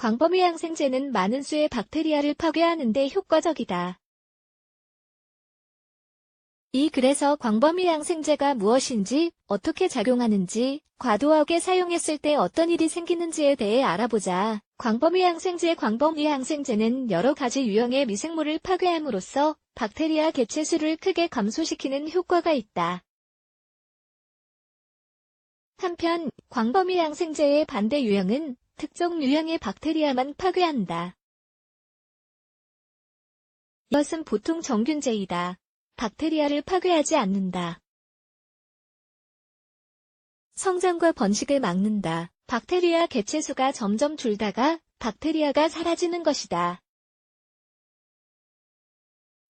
광범위 항생제는 많은 수의 박테리아를 파괴하는 데 효과적이다. 그래서 광범위 항생제가 무엇인지, 어떻게 작용하는지, 과도하게 사용했을 때 어떤 일이 생기는지에 대해 알아보자. 광범위 항생제는 여러 가지 유형의 미생물을 파괴함으로써 박테리아 개체수를 크게 감소시키는 효과가 있다. 한편, 광범위 항생제의 반대 유형은 특정 유형의 박테리아만 파괴한다. 이것은 보통 정균제이다. 박테리아를 파괴하지 않는다. 성장과 번식을 막는다. 박테리아 개체수가 점점 줄다가 박테리아가 사라지는 것이다.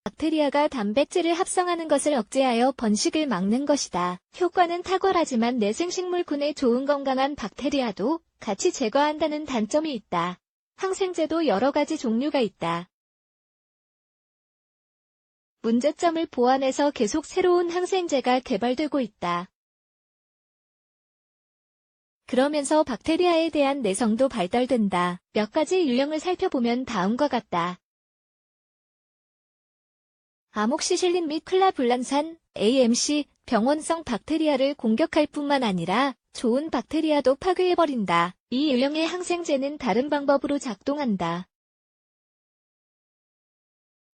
박테리아가 단백질을 합성하는 것을 억제하여 번식을 막는 것이다. 효과는 탁월하지만 내생식물군에 좋은 건강한 박테리아도 같이 제거한다는 단점이 있다. 항생제도 여러 가지 종류가 있다. 문제점을 보완해서 계속 새로운 항생제가 개발되고 있다. 그러면서 박테리아에 대한 내성도 발달된다. 몇 가지 유형을 살펴보면 다음과 같다. 아목시실린 및 클라불란산, AMC, 병원성 박테리아를 공격할 뿐만 아니라 좋은 박테리아도 파괴해버린다. 이 유형의 항생제는 다른 방법으로 작동한다.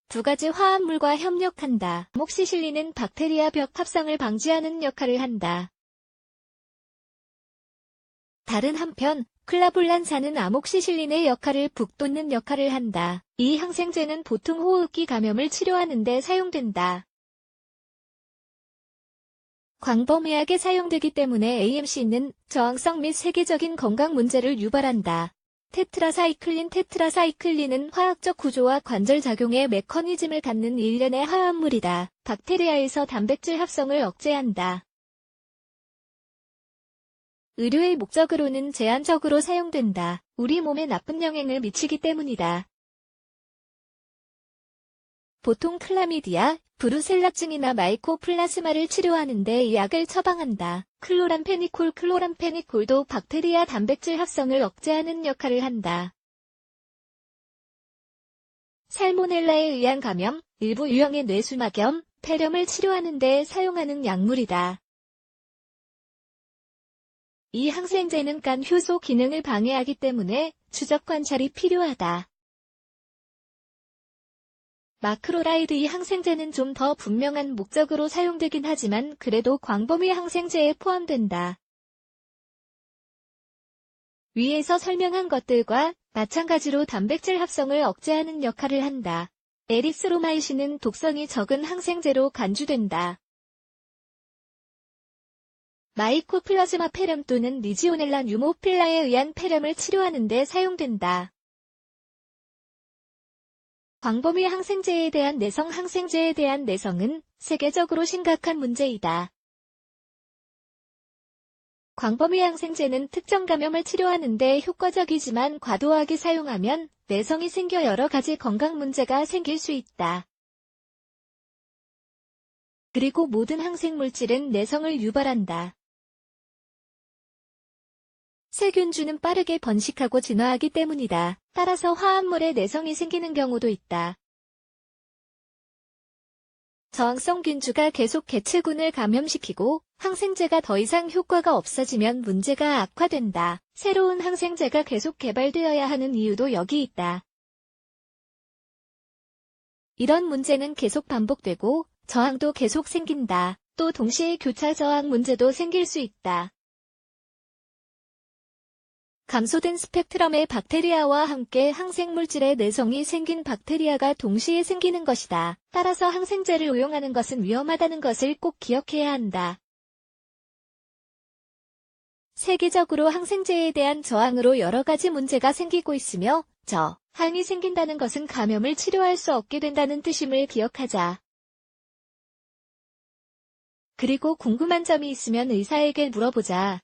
두 가지 화합물과 협력한다. 아목시실린은 박테리아 벽 합성을 방지하는 역할을 한다. 다른 한편, 클라불란산은 아목시실린의 역할을 북돋는 역할을 한다. 이 항생제는 보통 호흡기 감염을 치료하는 데 사용된다. 광범위하게 사용되기 때문에 AMC는 저항성 및 세계적인 건강 문제를 유발한다. 테트라사이클린은 화학적 구조와 관절작용의 메커니즘을 갖는 일련의 화합물이다. 박테리아에서 단백질 합성을 억제한다. 의료의 목적으로는 제한적으로 사용된다. 우리 몸에 나쁜 영향을 미치기 때문이다. 보통 클라미디아, 브루셀라증이나 마이코플라스마를 치료하는 데 이 약을 처방한다. 클로람페니콜도 박테리아 단백질 합성을 억제하는 역할을 한다. 살모넬라에 의한 감염, 일부 유형의 뇌수막염, 폐렴을 치료하는 데 사용하는 약물이다. 이 항생제는 간 효소 기능을 방해하기 때문에 추적 관찰이 필요하다. 마크로라이드 이 항생제는 좀 더 분명한 목적으로 사용되긴 하지만 그래도 광범위 항생제에 포함된다. 위에서 설명한 것들과 마찬가지로 단백질 합성을 억제하는 역할을 한다. 에리스로마이신은 독성이 적은 항생제로 간주된다. 마이코플라즈마 폐렴 또는 리지오넬라 뉴모필라에 의한 폐렴을 치료하는 데 사용된다. 광범위 항생제에 대한 내성 항생제에 대한 내성은 세계적으로 심각한 문제이다. 광범위 항생제는 특정 감염을 치료하는 데 효과적이지만 과도하게 사용하면 내성이 생겨 여러 가지 건강 문제가 생길 수 있다. 그리고 모든 항생물질은 내성을 유발한다. 세균주는 빠르게 번식하고 진화하기 때문이다. 따라서 화합물에 내성이 생기는 경우도 있다. 저항성 균주가 계속 개체군을 감염시키고 항생제가 더 이상 효과가 없어지면 문제가 악화된다. 새로운 항생제가 계속 개발되어야 하는 이유도 여기 있다. 이런 문제는 계속 반복되고 저항도 계속 생긴다. 또 동시에 교차 저항 문제도 생길 수 있다. 감소된 스펙트럼의 박테리아와 함께 항생물질의 내성이 생긴 박테리아가 동시에 생기는 것이다. 따라서 항생제를 오용하는 것은 위험하다는 것을 꼭 기억해야 한다. 세계적으로 항생제에 대한 저항으로 여러 가지 문제가 생기고 있으며 저항이 생긴다는 것은 감염을 치료할 수 없게 된다는 뜻임을 기억하자. 그리고 궁금한 점이 있으면 의사에게 물어보자.